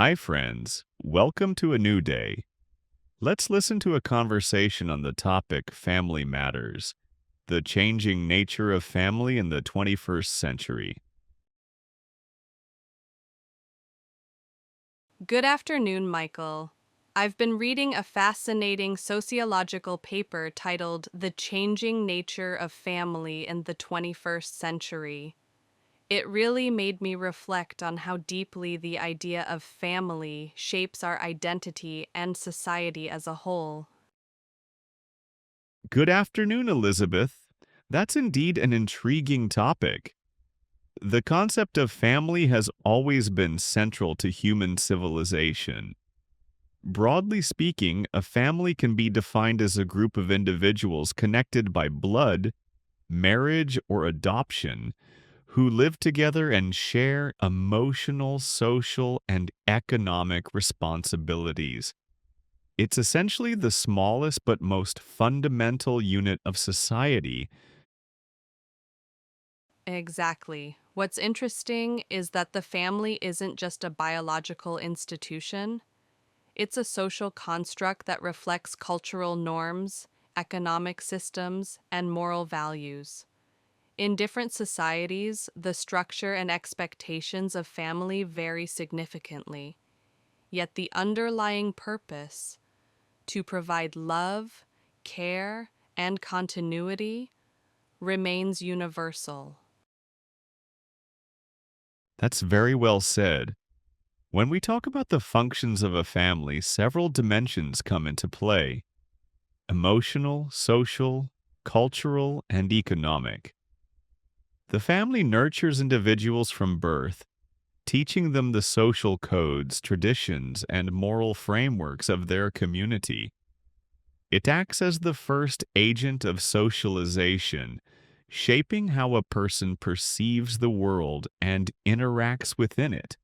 Hi, friends. Welcome to a new day. Let's listen to a conversation on the topic Family Matters, the changing nature of family in the 21st century. Good afternoon, Michael. I've been reading a fascinating sociological paper titled The Changing Nature of Family in the 21st Century. It really made me reflect on how deeply the idea of family shapes our identity and society as a whole. Good afternoon, Elizabeth. That's indeed an intriguing topic. The concept of family has always been central to human civilization. Broadly speaking, a family can be defined as a group of individuals connected by blood, marriage, or adoption who live together and share emotional, social, and economic responsibilities. It's essentially the smallest but most fundamental unit of society. Exactly. What's interesting is that the family isn't just a biological institution. It's a social construct that reflects cultural norms, economic systems, and moral values. In different societies, the structure and expectations of family vary significantly, yet the underlying purpose, to provide love, care, and continuity, remains universal. That's very well said. When we talk about the functions of a family, several dimensions come into play: emotional, social, cultural, and economic. The family nurtures individuals from birth, teaching them the social codes, traditions, and moral frameworks of their community. It acts as the first agent of socialization, shaping how a person perceives the world and interacts within it.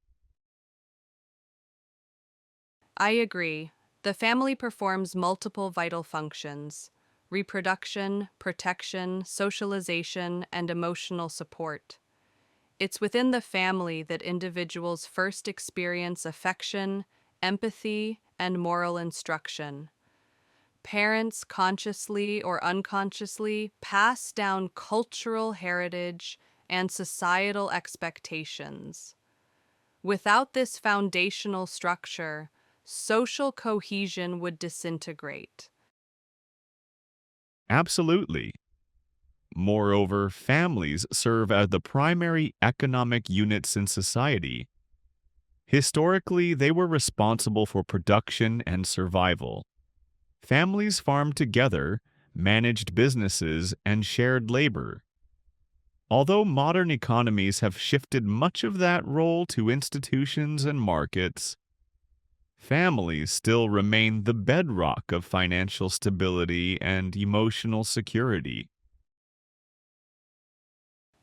I agree. The family performs multiple vital functions: reproduction, protection, socialization, and emotional support. It's within the family that individuals first experience affection, empathy, and moral instruction. Parents, consciously or unconsciously, pass down cultural heritage and societal expectations. Without this foundational structure, social cohesion would disintegrate. Absolutely. Moreover, families serve as the primary economic units in society. Historically, they were responsible for production and survival. Families farmed together, managed businesses, and shared labor. Although modern economies have shifted much of that role to institutions and markets, families still remain the bedrock of financial stability and emotional security.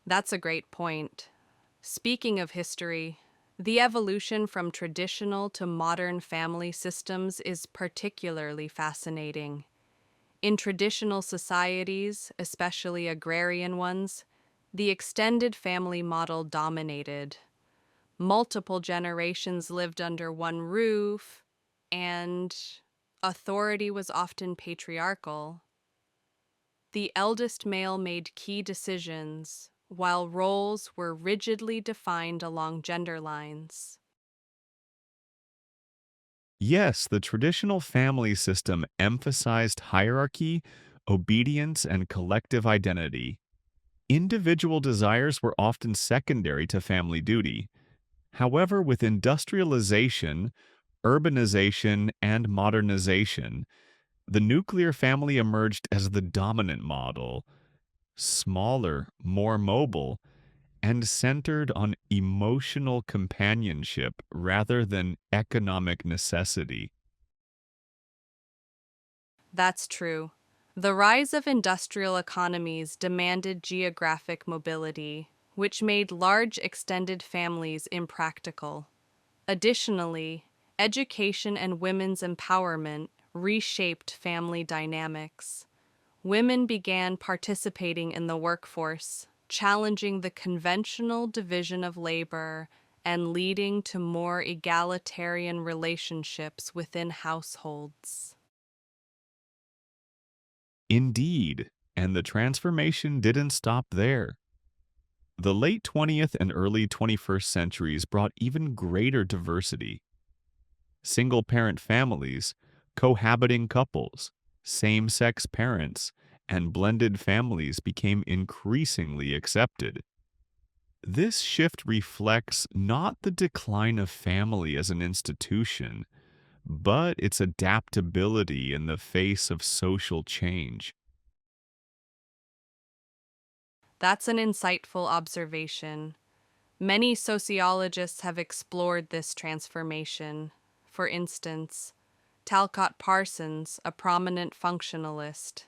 That's a great point. Speaking of history, the evolution from traditional to modern family systems is particularly fascinating. In traditional societies, especially agrarian ones, the extended family model dominated. Multiple generations lived under one roof, and authority was often patriarchal. The eldest male made key decisions, while roles were rigidly defined along gender lines. Yes, the traditional family system emphasized hierarchy, obedience, and collective identity. Individual desires were often secondary to family duty. However, with industrialization, urbanization, and modernization, the nuclear family emerged as the dominant model, smaller, more mobile, and centered on emotional companionship rather than economic necessity. That's true. The rise of industrial economies demanded geographic mobility, which made large extended families impractical. Additionally, education and women's empowerment reshaped family dynamics. Women began participating in the workforce, challenging the conventional division of labor and leading to more egalitarian relationships within households. Indeed, and the transformation didn't stop there. The late 20th and early 21st centuries brought even greater diversity. Single-parent families, cohabiting couples, same-sex parents, and blended families became increasingly accepted. This shift reflects not the decline of family as an institution, but its adaptability in the face of social change. That's an insightful observation. Many sociologists have explored this transformation. For instance, Talcott Parsons, a prominent functionalist,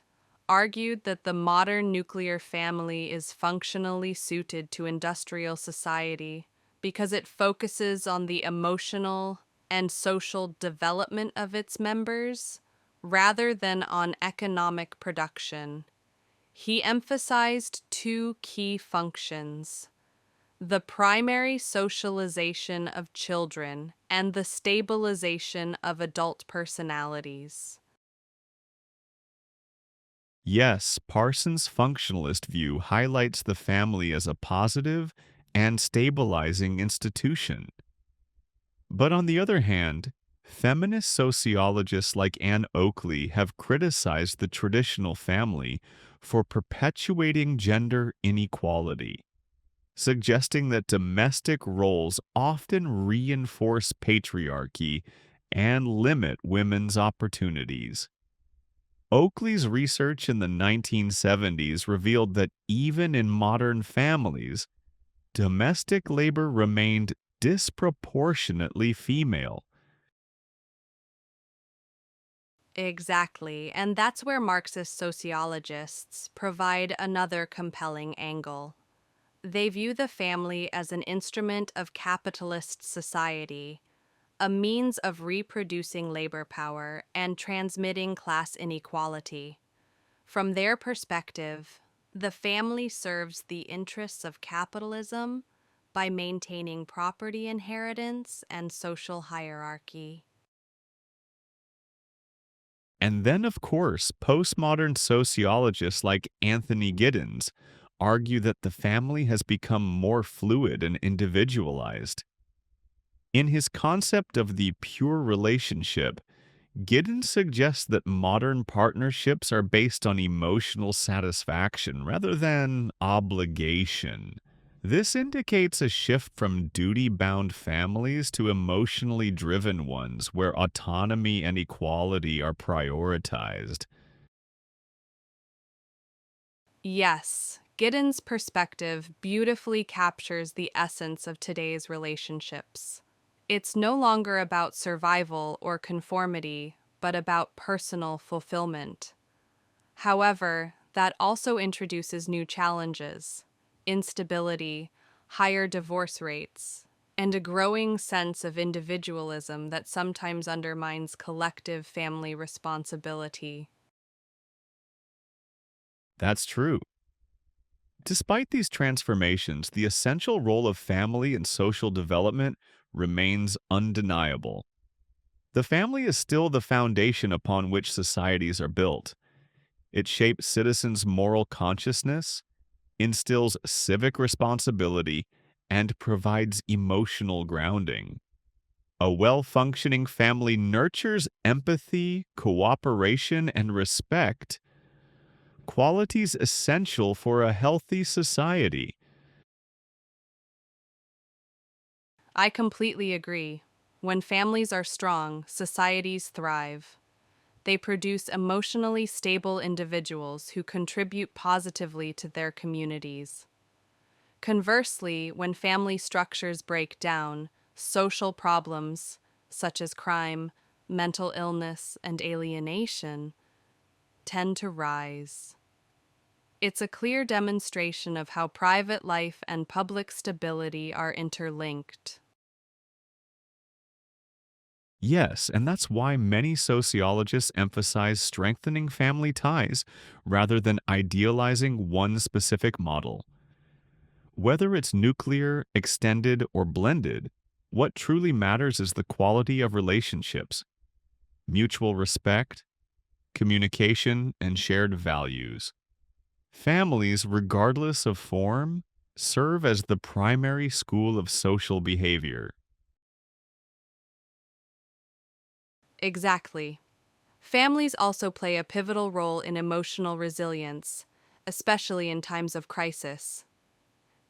argued that the modern nuclear family is functionally suited to industrial society because it focuses on the emotional and social development of its members rather than on economic production. He emphasized two key functions: the primary socialization of children and the stabilization of adult personalities. Yes, Parsons' functionalist view highlights the family as a positive and stabilizing institution. But on the other hand, feminist sociologists like Anne Oakley have criticized the traditional family for perpetuating gender inequality, suggesting that domestic roles often reinforce patriarchy and limit women's opportunities. Oakley's research in the 1970s revealed that even in modern families, domestic labor remained disproportionately female. Exactly, and that's where Marxist sociologists provide another compelling angle. They view the family as an instrument of capitalist society, a means of reproducing labor power and transmitting class inequality. From their perspective, the family serves the interests of capitalism by maintaining property inheritance and social hierarchy. And then, of course, postmodern sociologists like Anthony Giddens argue that the family has become more fluid and individualized. In his concept of the pure relationship, Giddens suggests that modern partnerships are based on emotional satisfaction rather than obligation. This indicates a shift from duty-bound families to emotionally driven ones where autonomy and equality are prioritized. Yes, Giddens' perspective beautifully captures the essence of today's relationships. It's no longer about survival or conformity, but about personal fulfillment. However, that also introduces new challenges: instability, higher divorce rates, and a growing sense of individualism that sometimes undermines collective family responsibility. That's true. Despite these transformations, the essential role of family in social development remains undeniable. The family is still the foundation upon which societies are built. It shapes citizens' moral consciousness, instills civic responsibility, and provides emotional grounding. A well-functioning family nurtures empathy, cooperation, and respect, qualities essential for a healthy society. I completely agree. When families are strong, societies thrive. They produce emotionally stable individuals who contribute positively to their communities. Conversely, when family structures break down, social problems, such as crime, mental illness, and alienation, tend to rise. It's a clear demonstration of how private life and public stability are interlinked. Yes, and that's why many sociologists emphasize strengthening family ties rather than idealizing one specific model. Whether it's nuclear, extended, or blended, what truly matters is the quality of relationships, mutual respect, communication, and shared values. Families, regardless of form, serve as the primary school of social behavior. Exactly. Families also play a pivotal role in emotional resilience, especially in times of crisis.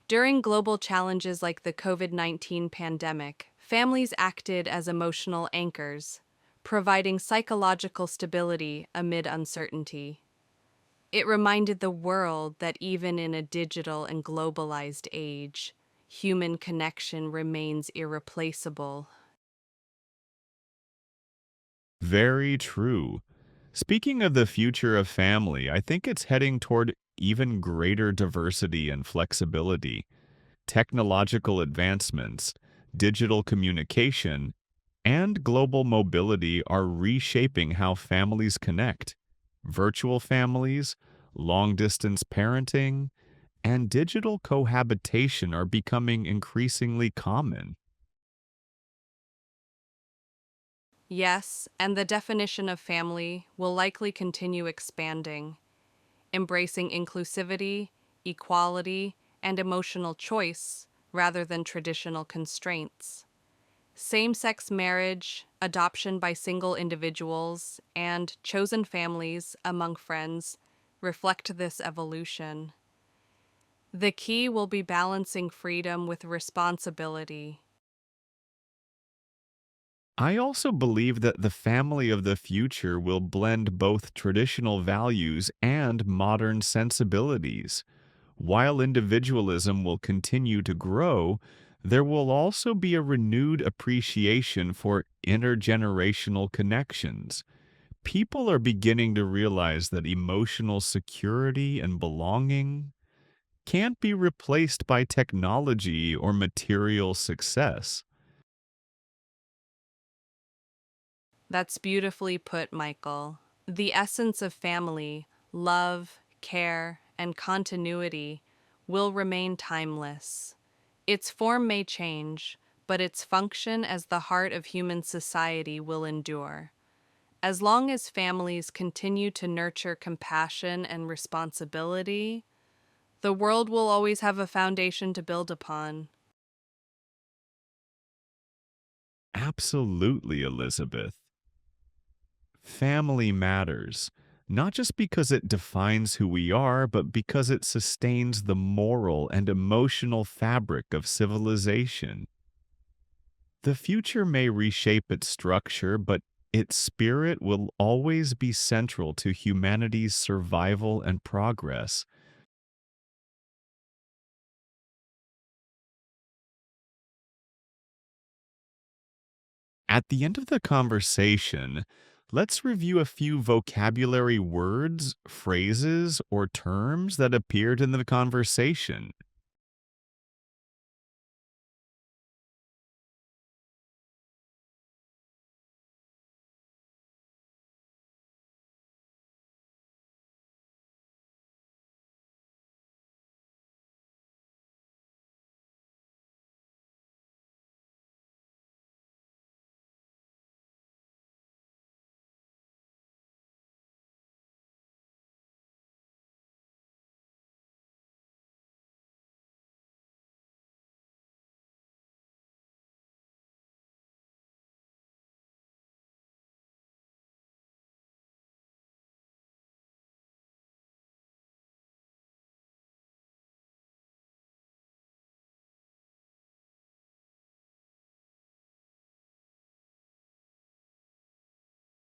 During global challenges like the COVID-19 pandemic, families acted as emotional anchors, providing psychological stability amid uncertainty. It reminded the world that even in a digital and globalized age, human connection remains irreplaceable. Very true. Speaking of the future of family, I think it's heading toward even greater diversity and flexibility. Technological advancements, digital communication, and global mobility are reshaping how families connect. Virtual families, long distance parenting, and digital cohabitation are becoming increasingly common. Yes, and the definition of family will likely continue expanding, embracing inclusivity, equality, and emotional choice rather than traditional constraints. Same sex marriage, adoption by single individuals, and chosen families among friends reflect this evolution. The key will be balancing freedom with responsibility. I also believe that the family of the future will blend both traditional values and modern sensibilities. While individualism will continue to grow, there will also be a renewed appreciation for intergenerational connections. People are beginning to realize that emotional security and belonging can't be replaced by technology or material success. That's beautifully put, Michael. The essence of family, love, care, and continuity will remain timeless. Its form may change, but its function as the heart of human society will endure. As long as families continue to nurture compassion and responsibility, the world will always have a foundation to build upon. Absolutely, Elizabeth. Family matters, not just because it defines who we are, but because it sustains the moral and emotional fabric of civilization. The future may reshape its structure, but its spirit will always be central to humanity's survival and progress. At the end of the conversation, let's review a few vocabulary words, phrases, or terms that appeared in the conversation.